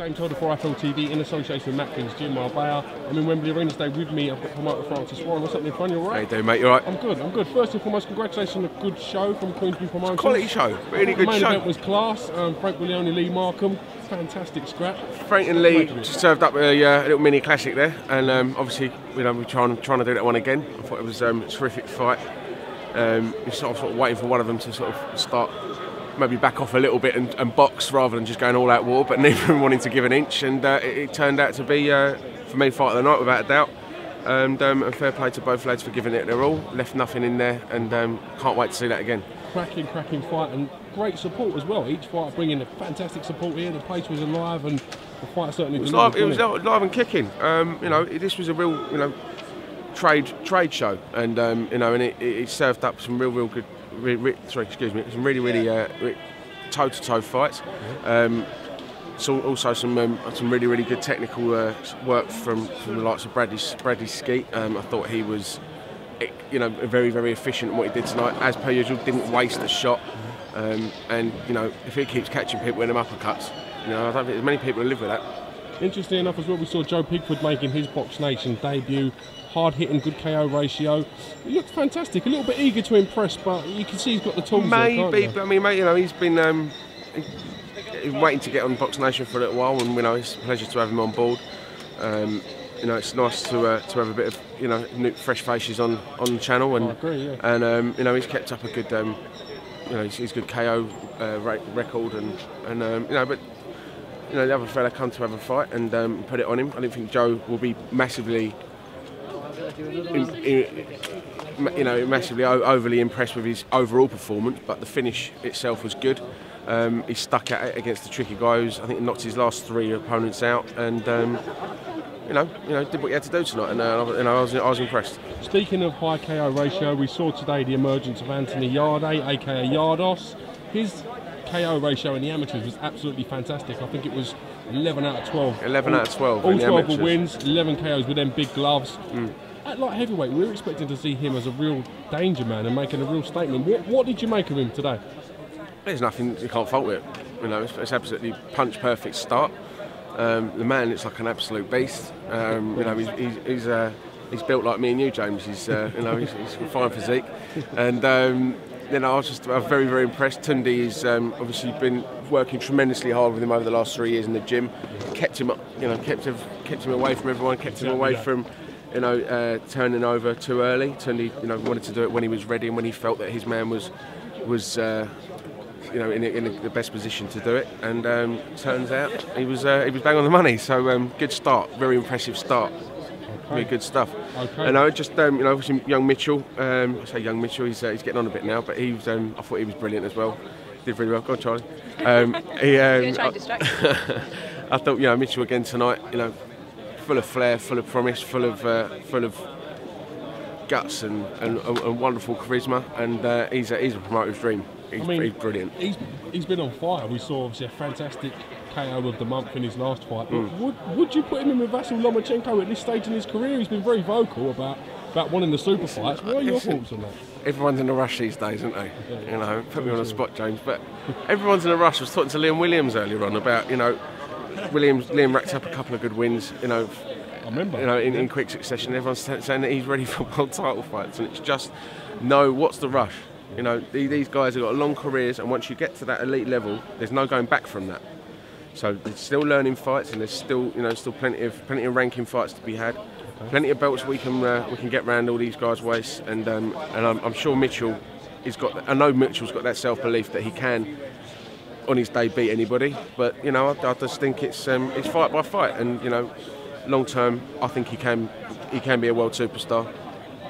James Holder for IFL TV in association with MARKHAM's Jim Marbella. I'm in Wembley Arena today with me. I've got promoter Francis Warren. What's happening, fun? You all right? How you doing, mate? You all right? I'm good, I'm good. First and foremost, congratulations on a good show from Queensbury Promotions. Quality show, really good show. The main event was class. Frank Buglioni, Lee Markham, fantastic scrap. Frank and Lee just served up a little mini classic there, and obviously we're trying to do that one again. I thought it was a terrific fight. You're sort of waiting for one of them to sort of start, maybe back off a little bit and box rather than just going all out war, but neither of them wanting to give an inch, and it turned out to be, for me, fight of the night without a doubt. And fair play to both lads for giving it their all, left nothing in there, and can't wait to see that again. Cracking fight, and great support as well. Each fight bringing a fantastic support here. The place was alive, and the fight certainly was live. It was live and kicking. You know, this was a real, trade show, and and it served up some real good. Some really toe-to-toe fights. So also some really good technical work from the likes of Bradley Skeete. I thought he was, very efficient in what he did tonight. As per usual, didn't waste a shot. And if he keeps catching people in them uppercuts, I don't think there's many people who live with that. Interesting enough as well, we saw Yarde Pigford making his BoxNation debut. Hard hitting, good KO ratio. He looks fantastic. A little bit eager to impress, but you can see he's got the tools. Maybe, but I mean, mate, he's been waiting to get on BoxNation for a little while, and it's a pleasure to have him on board. It's nice to have a bit of new, fresh faces on the channel, and I agree, yeah. And he's kept up a good he's good KO record, and but the other fella come to have a fight and put it on him. I don't think Joe will be massively overly impressed with his overall performance, but the finish itself was good. He stuck at it against the tricky guy who's, I think, knocked his last 3 opponents out, and did what he had to do tonight, and I was impressed. Speaking of high KO ratio, we saw today the emergence of Anthony Yarde, aka Yardos. His KO ratio in the amateurs was absolutely fantastic. I think it was 11 out of 12. 11 out of 12. All 12 were wins, 11 KOs with them big gloves. At light heavyweight, we were expecting to see him as a real danger man and making a real statement. What did you make of him today? There's nothing you can't fault with it. It's absolutely punch perfect start. The man looks like an absolute beast. He's built like me and you, James. He's he's a fine physique, and I was just very impressed. Tundi has obviously been working tremendously hard with him over the last 3 years in the gym. Kept him up, kept him away from everyone, kept him away from turning over too early. Tundi, wanted to do it when he was ready and when he felt that his man was in the best position to do it. And turns out he was bang on the money. So good start, very impressive start. Okay. Really good stuff. Okay. And just obviously young Mitchell. I say young Mitchell. He's getting on a bit now, but I thought he was brilliant as well. Did really well. Go on, Charlie. I thought Mitchell again tonight. Full of flair, full of promise, full of guts and wonderful charisma. And he's a promoter's dream. He's brilliant. He's been on fire. We saw obviously a fantastic KO of the month in his last fight. Would you put him in with Vasyl Lomachenko at this stage in his career? He's been very vocal about wanting the super fights. What are your thoughts on that? Everyone's in a rush these days, aren't they? Yeah, put me on the spot, James. But everyone's in a rush. I was talking to Liam Williams earlier on about Liam racked up a couple of good wins. I remember. In quick succession. Everyone's saying that he's ready for world title fights, and it's just what's the rush? These guys have got long careers, and once you get to that elite level, there's no going back from that. So there's still learning fights, and there's still plenty of ranking fights to be had. Okay. Plenty of belts we can get round all these guys' waists, and I'm sure Mitchell I know Mitchell's got that self-belief that he can on his day beat anybody. But I just think it's fight by fight, and long term I think he can be a world superstar.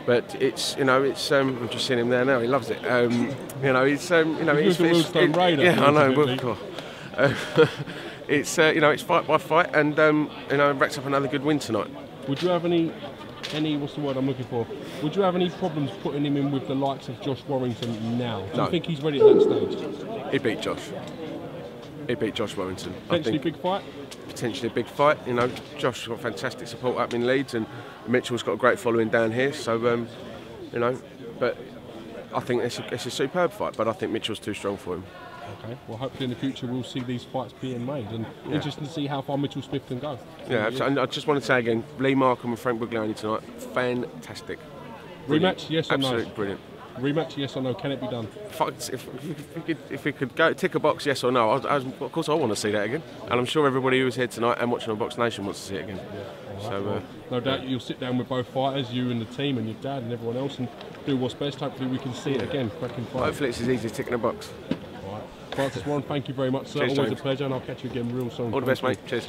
But I'm just seeing him there now. He loves it. He's yeah, I know. It's fight by fight, and racks up another good win tonight. Would you have any what's the word I'm looking for? Would you have any problems putting him in with the likes of Josh Warrington now? Do you think he's ready at that stage? He'd beat Josh. He'd beat Josh Warrington. Potentially a big fight? Potentially a big fight. Josh's got fantastic support up in Leeds, and Mitchell's got a great following down here. So, but I think it's a superb fight. But I think Mitchell's too strong for him. Okay, well, hopefully in the future we'll see these fights being made, and interesting to see how far Mitchell Smith can go. Yeah, and I just want to say again, Lee Markham and Frank Buglioni tonight, fantastic. Brilliant. Rematch, yes or no? Absolutely brilliant. Rematch, yes or no? Can it be done? If we could go tick a box, yes or no, of course I want to see that again, and I'm sure everybody who was here tonight and watching on BoxNation wants to see it again. Yeah. So well, no doubt you'll sit down with both fighters, you and the team and your dad and everyone else, and do what's best. Hopefully we can see it again. Cracking fight. hopefully it's as easy as ticking a box. All right. Francis Warren, thank you very much, sir. Cheers, Always James. a pleasure, and I'll catch you again real soon. All the best, mate. Cheers.